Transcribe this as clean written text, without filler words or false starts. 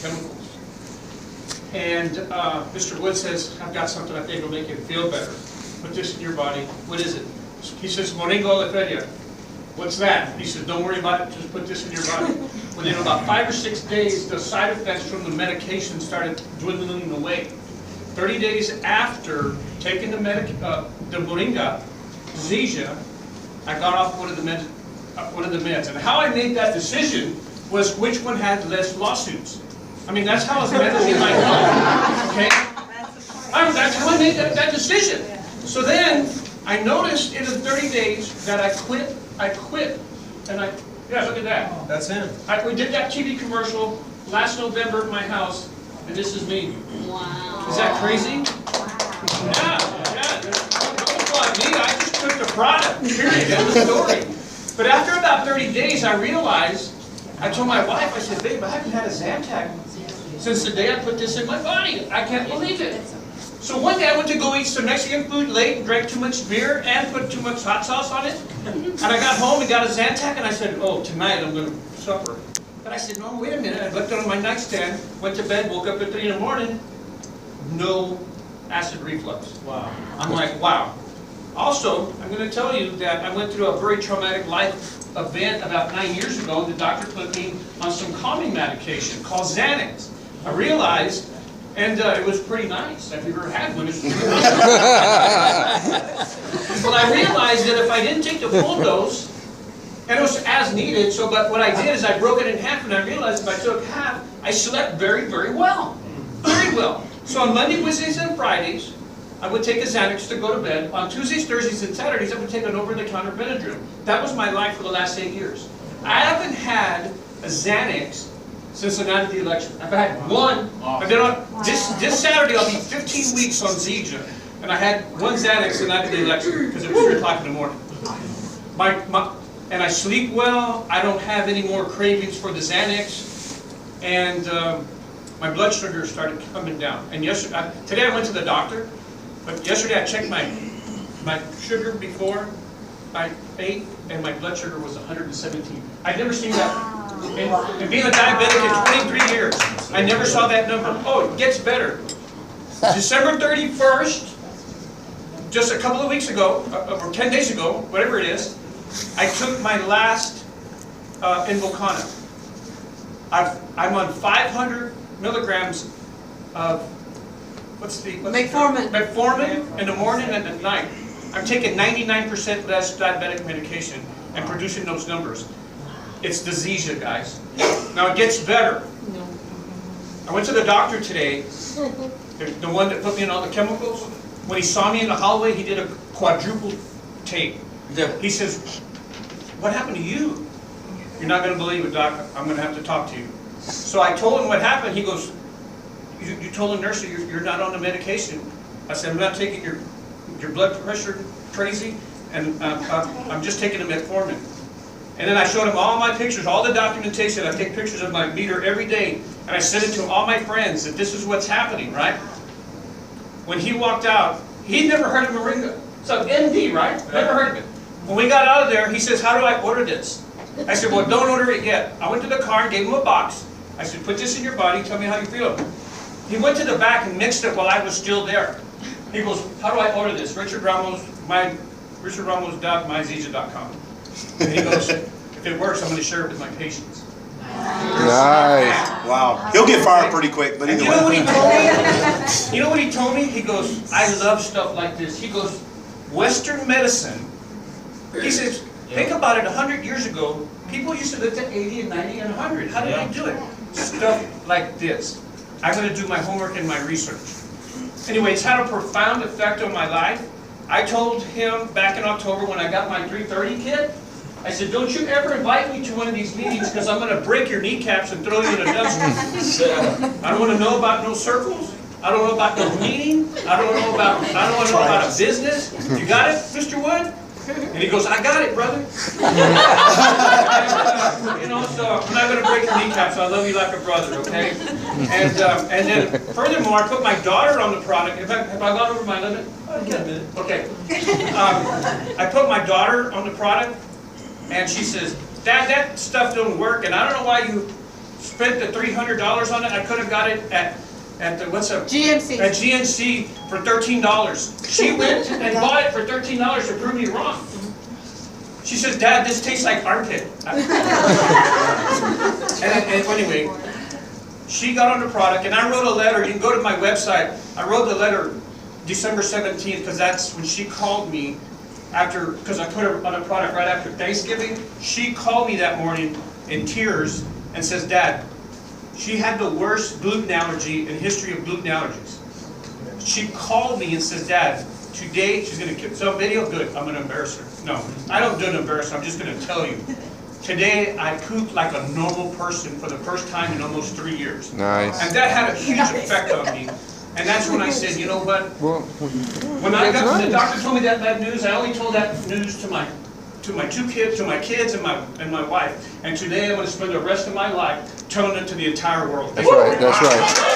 chemicals. And Mr. Wood says, I've got something I think will make you feel better. Put this in your body. What is it? He says, Moringa oleifera. What's that? He says, don't worry about it, just put this in your body. Within about 5 or 6 days, the side effects from the medication started dwindling away. 30 days after taking the Moringa, Zija, I got off one of the meds. And how I made that decision was which one had less lawsuits. I mean, that's how I was managing my health. Okay? That's how I made that decision. So then I noticed in the 30 days that I quit, and yeah, look at that. That's him. We did that TV commercial last November at my house, and this is me. Wow. Is that crazy? Wow. Yeah. Don't want me. I just took the product. Period. End of story. But after about 30 days, I realized. I told my wife. I said, "Babe, I haven't had a Zantac since the day I put this in my body. I can't believe it." So one day I went to go eat some Mexican food late and drank too much beer and put too much hot sauce on it. And I got home and got a Zantac and I said, oh, tonight I'm going to suffer. But I said, no, wait a minute. I looked on my nightstand, went to bed, woke up at 3 in the morning, no acid reflux. Wow. I'm like, wow. Also, I'm going to tell you that I went through a very traumatic life event about 9 years ago. The doctor put me on some calming medication called Xanax. I realized, and it was pretty nice. If you've ever had one, it's pretty nice. But I realized that if I didn't take the full dose, and it was as needed, but what I did is I broke it in half, and I realized if I took half, I slept very, very well. Very well. So on Monday, Wednesdays, and Fridays, I would take a Xanax to go to bed. On Tuesdays, Thursdays, and Saturdays, I would take an over-the-counter Benadryl. That was my life for the last 8 years. I haven't had a Xanax since the night of the election. I've had one. I've been on this Saturday. I'll be 15 weeks on Zija, and I had one Xanax the night of the election because it was 3 o'clock in the morning. And I sleep well. I don't have any more cravings for the Xanax, and my blood sugar started coming down. And today I went to the doctor, but yesterday I checked my sugar before I ate, and my blood sugar was 117. I'd never seen that. And being a diabetic in 23 years, I never saw that number. Oh, it gets better. December 31st, just a couple of weeks ago, or 10 days ago, whatever it is, I took my last Invocana. I'm on 500 milligrams of, metformin in the morning and at night. I'm taking 99% less diabetic medication and producing those numbers. It's the Zija, guys. Now it gets better. I went to the doctor today, the one that put me in all the chemicals. When he saw me in the hallway, he did a quadruple tape. He says, what happened to you? You're not going to believe it, Doc. I'm going to have to talk to you. So I told him what happened. He goes, you told the nurse you're not on the medication. I said, I'm not taking your blood pressure crazy, and I'm just taking the metformin. And then I showed him all my pictures, all the documentation. I take pictures of my meter every day, and I sent it to all my friends that this is what's happening, right? When he walked out, he'd never heard of Moringa. So MD, right? Never heard of it. When we got out of there, he says, how do I order this? I said, well, don't order it yet. I went to the car and gave him a box. I said, put this in your body, tell me how you feel. He went to the back and mixed it while I was still there. He goes, how do I order this? Richard Ramos, myzija.com. And he goes, if it works, I'm going to share it with my patients. Nice. Wow. He'll get fired pretty quick, but either way. You know what he told me? You know what he told me? He goes, I love stuff like this. He goes, Western medicine. He says, think about it, 100 years ago, people used to live to 80 and 90 and 100. How did they do it? Stuff like this. I'm going to do my homework and my research. Anyway, it's had a profound effect on my life. I told him back in October when I got my 330 kit, I said, don't you ever invite me to one of these meetings because I'm going to break your kneecaps and throw you in a dumpster. I don't want to know about no circles. I don't know about no bleeding. I don't want to know about a business. You got it, Mr. Wood? And he goes, I got it, brother. You know, so I'm not going to break your kneecaps. I love you like a brother, okay? And then, furthermore, I put my daughter on the product. Have I gone over my limit? Okay. I put my daughter on the product, and she says, Dad, that stuff don't work, and I don't know why you spent the $300 on it. I could have got it at the, GNC. At GNC for $13. She went and bought it for $13 to prove me wrong. She says, Dad, this tastes like armpit. and anyway, she got on the product, and I wrote a letter. You can go to my website. I wrote the letter December 17th, because that's when she called me after, because I put her on a product right after Thanksgiving. She called me that morning in tears and says, Dad, she had the worst gluten allergy in history of gluten allergies. She called me and says, Dad, today she's going to get some video. Good, I'm going to embarrass her. No, I don't do an embarrass her. I'm just going to tell you. Today I pooped like a normal person for the first time in almost 3 years. Nice. And that had a huge effect on me. And that's when I said, you know what? Well, When I got the doctor told me that bad news, I only told that news to my two kids, to my kids and my wife. And today I'm going to spend the rest of my life telling it to the entire world. That's right. That's right.